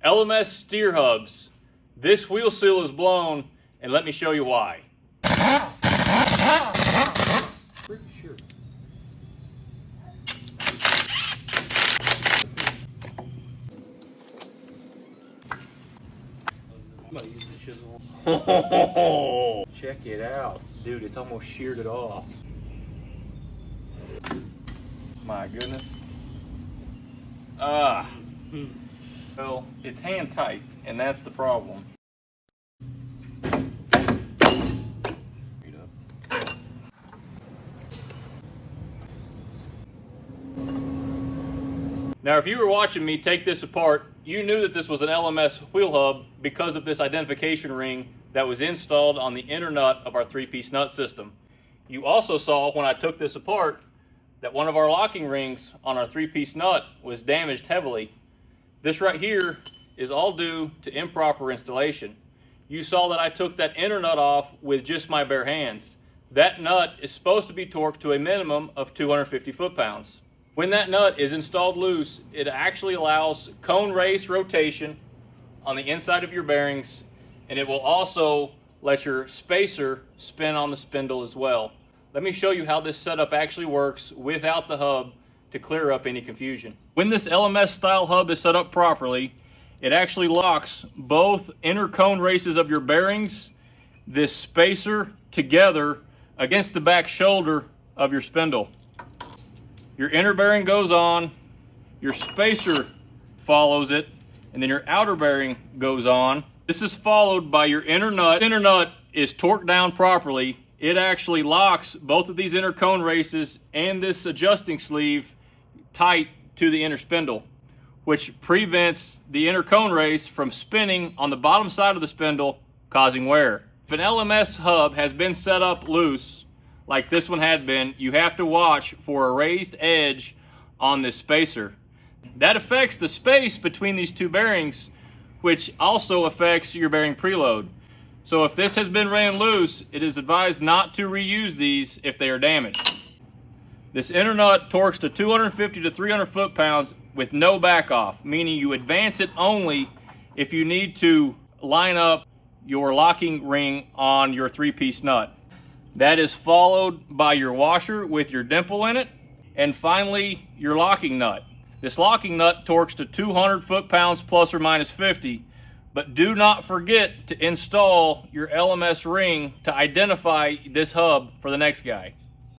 LMS steer hubs. This wheel seal is blown, and let me show you why. Pretty sure. I'm gonna use the chisel. Check it out. Dude, it's almost sheared it off. My goodness. Well, it's hand tight, and that's the problem. Now, if you were watching me take this apart, you knew that this was an LMS wheel hub because of this identification ring that was installed on the inner nut of our 3-piece nut system. You also saw when I took this apart that one of our locking rings on our 3-piece nut was damaged heavily. This right here is all due to improper installation. You saw that I took that inner nut off with just my bare hands. That nut is supposed to be torqued to a minimum of 250 foot-pounds. When that nut is installed loose, it actually allows cone race rotation on the inside of your bearings, and it will also let your spacer spin on the spindle as well. Let me show you how this setup actually works without the hub to clear up any confusion. When this LMS style hub is set up properly, it actually locks both inner cone races of your bearings, this spacer, together against the back shoulder of your spindle. Your inner bearing goes on, your spacer follows it, and then your outer bearing goes on. This is followed by your inner nut. Inner nut is torqued down properly. It actually locks both of these inner cone races and this adjusting sleeve tight to the inner spindle, which prevents the inner cone race from spinning on the bottom side of the spindle, causing wear. If an LMS hub has been set up loose, like this one had been, you have to watch for a raised edge on this spacer. That affects the space between these two bearings, which also affects your bearing preload. So if this has been ran loose, it is advised not to reuse these if they are damaged. This inner nut torques to 250 to 300 foot-pounds with no back off, meaning you advance it only if you need to line up your locking ring on your 3-piece nut. That is followed by your washer with your dimple in it, and finally your locking nut. This locking nut torques to 200 foot-pounds plus or minus 50, but do not forget to install your LMS ring to identify this hub for the next guy.